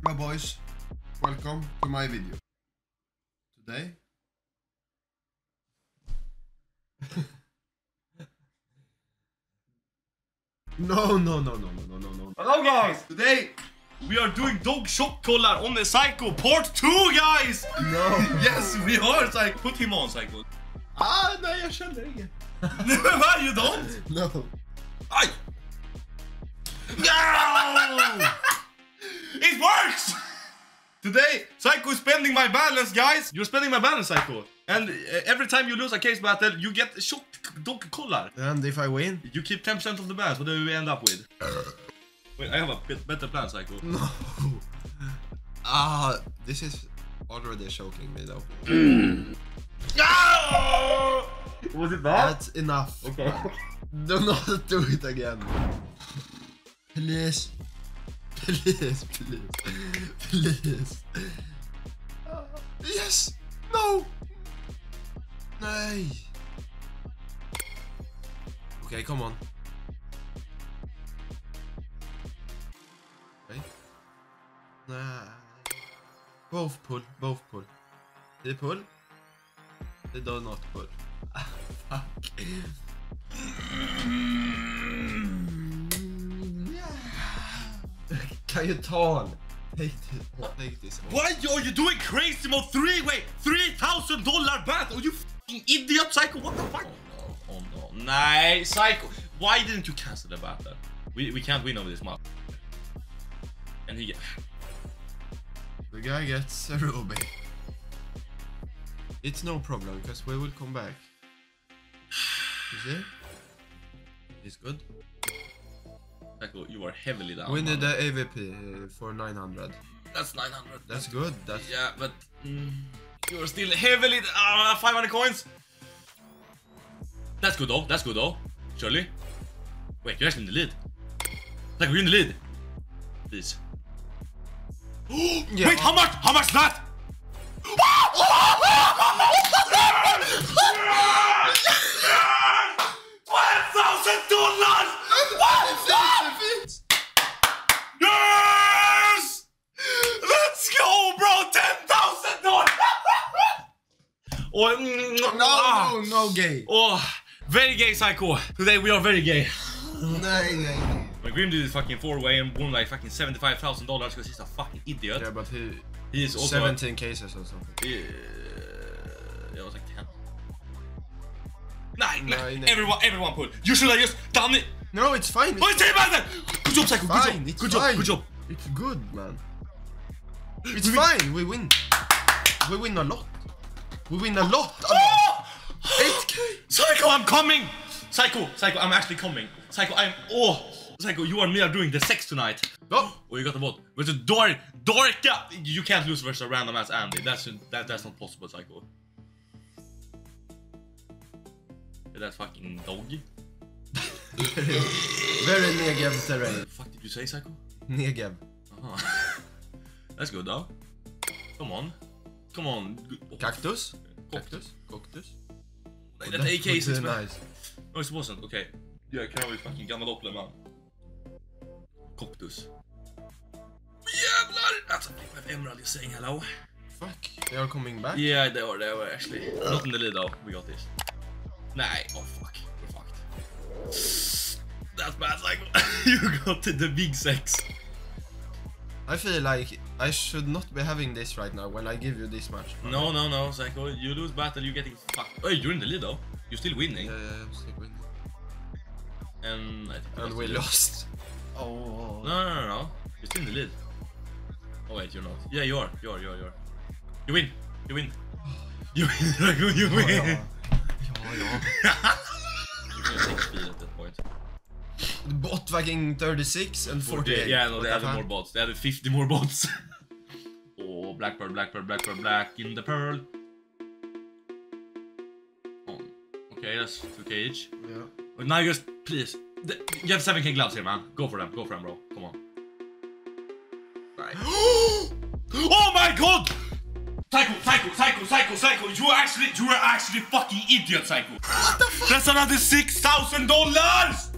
My boys, welcome to my video. Today No. Hello guys! Today we are doing dog shock collar on the Saiko part 2 guys! No. Yes we are Saiko! Put him on Saiko. Nej jag känner inget. Why you don't? No. Aj! No! It works! Today Saiko is spending my balance guys! You're spending my balance Saiko. And every time you lose a case battle you get a shock dog collar. And if I win? You keep 10% of the balance. What do we end up with? Wait, I have a better plan Saiko. No. This is already choking me though. Was it bad? That's enough. Okay. Do not do it again. Please. Please. Yes. No. Nej. Okay, come on. Okay. Nah. Both pull. They pull. They do not pull. Fuck. Can you turn? Take this. Why are you doing crazy mode 3? Wait, $3,000 bet? Are you fucking idiot, Saiko? What the fuck? Oh no. Nah, Saiko. Why didn't you cancel the battle? We can't win over this map. And he gets... The guy gets a ruby. It's no problem, because we will come back. You see? It's good. Saiko, you are heavily down. We need the AVP for 900. That's 900. That's good. That's yeah, but you're still heavily 500 coins. That's good though. Surely. Wait, you're actually in the lead. Saiko, you're in the lead. Please. Yeah. Wait, how much is that? $12,000! Yes! Let's go, bro! $10,000! Oh, no gay. Oh, very gay, Saiko. Today we are very gay. Nej. My Grim did this fucking 4-way and won like fucking $75,000 because he's a fucking idiot. Yeah, but he is also 17 cases or something. Yeah, it was like 10. Nah. No. Everyone pull. You should have just done it. No, it's fine. Oh, it's fine. Good job, Saiko. Good job. It's good, man. It's fine. We win. We win a lot. Oh! 8k. Saiko, I'm coming. Saiko, I'm actually coming. Saiko, Saiko, you and me are doing the sex tonight. Oh, you got the vote. Versus Dorka. You can't lose versus a random ass Andy. That's not possible, Saiko. That fucking dog. Very Negev terrain. What the fuck did you say, Saiko? Negev. That's good though. Come on. Cactus. That AK is nice. No, it wasn't. Okay. Jag kan väl fucking gammal doppler man. Cactus. Jävlar! That's a big with Emerald is saying hello. Fuck, they are coming back? Yeah, they were actually. Not in the lead though. We got this. Nah, oh fuck. We're fucked. That's bad, Saiko. You got the big sex. I feel like I should not be having this right now when I give you this much. No, Saiko. You lose battle, you're getting fucked. Hey, you're in the lead though. You're still winning. Yeah, I'm still winning. And I think and we lost. Oh. No. You're still in the lead. Oh wait, you're not. Yeah, you are. You win. You win. Ja. You can take speed at that point. The bot fucking 36 and 48. Yeah, no, they added more bots. They added 50 more bots. Oh, black pearl in the pearl. Oh. Okay, that's 2k each. Yeah. But now just please. You have 7k gloves here, man. Go for them, bro. Come on. Right. Oh my god! Saiko, you are actually fucking idiot, Saiko. What the fuck? That's another $6,000!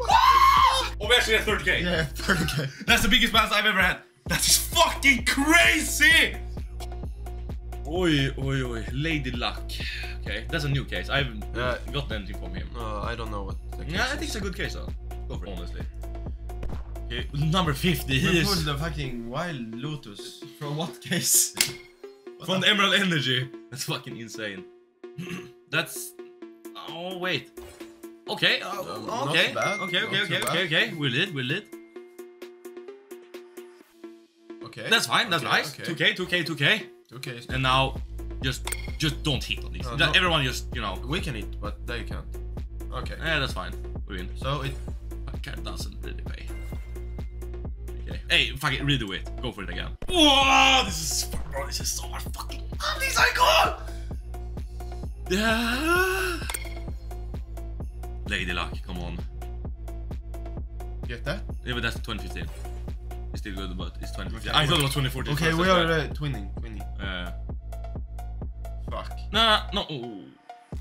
Oh, we actually had 30k. Yeah, 30k. That's the biggest balance I've ever had. That is fucking crazy! Oi, oi, oi. Lady Luck. Okay, that's a new case. I haven't got anything from him. I don't know what the case Yeah, I think it's a good case though. Go for it, honestly. Okay, number 50. We pulled the fucking Wild Lotus. From what case? From the Emerald Energy. That's fucking insane. That's... Oh, wait. Okay, okay. Bad. Okay. We're lit. Okay. That's fine, that's okay, nice. okay. 2k. Okay. And now, just don't hit on these. No. Everyone just, you know. We can eat, but they can't. Okay. Yeah, that's fine. We win. So it Doesn't really pay. Okay. Hey, fuck it, redo it. Go for it again. Whoa, this is so much fucking money, Saiko! Yeah. Lady Luck, come on. get that? Yeah, but that's 2015. It's still good, but it's 2015. Okay, I thought it was 2014. Okay, we are twinning. Fuck. No. Ooh.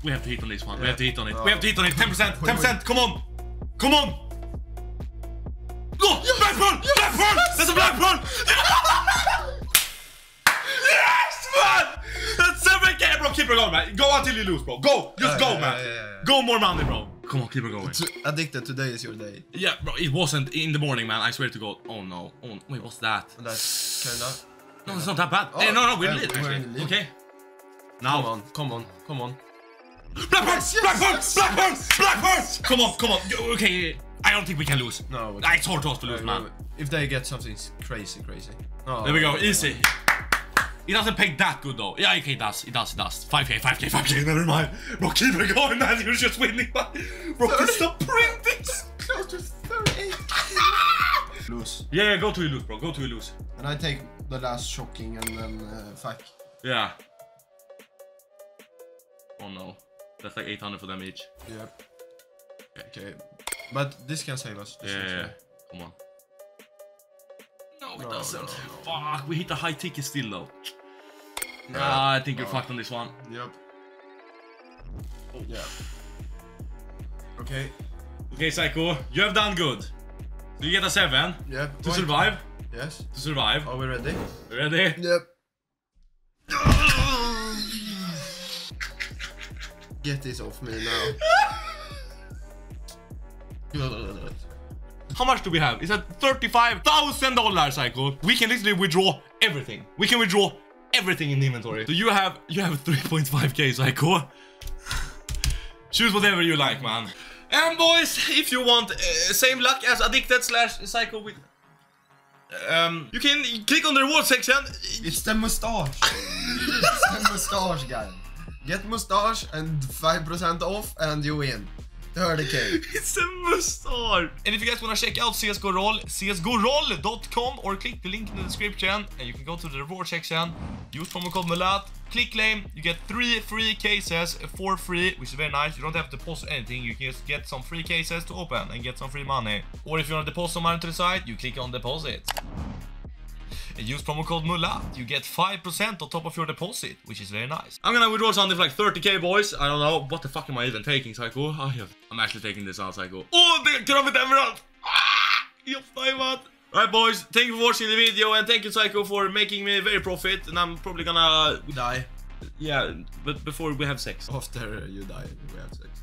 We have to hit on this one. Yeah. We have to hit on it. Oh. We have to hit on it. 10%. Wait. 10%. Come on. Go! Yes! Black pearl! Yes! Black pearl! Yes! That's a black pearl! Yes, man! That's 7k, bro. Keep her going, man. Go until you lose, bro. Go. Just go, man. Yeah. Go more money, bro. Come on, keep her going. Addicted, today is your day. Yeah, bro. It wasn't in the morning, man. I swear to God. Oh no. Oh, wait, what's that? That's kinda. No, it's not that bad. Oh, Hey, no, we're lit, we're actually. in the lead. Okay. Now. Come on. Black pearl! Black pearl! Come on. Okay. I don't think we can lose. No. It's hard to us to lose, man. If they get something crazy. Oh, There we go, easy. It doesn't pay that good though. Yeah, okay, it does. 5k, never mind. Bro, keep it going, man. You're just winning, man. Bro, stop printing. Close to 38. Lose. Yeah, go to you lose, bro. Go to you lose. And I take the last shocking and then fuck. Yeah. Oh no. That's like 800 for them each. Yep. Okay. But this can save us. Yeah. Come on. No, it doesn't. No. Fuck, we hit a high ticket still though. Yeah. I think you're fucked on this one. Yep. Yeah. Okay. Okay, Saiko, you have done good. So you get a 7 Yep. to survive. Yes. To survive. Are we ready? Ready? Yep. Get this off me now. How much do we have? It's at $35,000, Saiko. We can literally withdraw everything. We can withdraw everything in the inventory. So you have 3.5k, Saiko. Choose whatever you like, man. And boys, if you want same luck as Addicted / Saiko with you can click on the reward section. It's the mustache. It's the mustache, guy. Get mustache and 5% off and you win. 30k. It's a mustache. And if you guys want to check out CSGO Roll, csgoroll.com, or click the link in the description and you can go to the reward section, use promo code MULAT, click claim, you get 3 free cases for free, which is very nice. You don't have to deposit anything, you can just get some free cases to open and get some free money. Or if you want to deposit some money to the site, you click on deposit. And use promo code MULAT, you get 5% on top of your deposit, which is very nice. I'm gonna withdraw something for like 30k, boys. I don't know, what the fuck am I even taking, Saiko? I'm actually taking this out, Saiko. Oh, the Krabbit Emerald! Alright, boys, thank you for watching the video, and thank you, Saiko, for making me very profit. And I'm probably gonna Die. Yeah, but before we have sex. After you die, we have sex.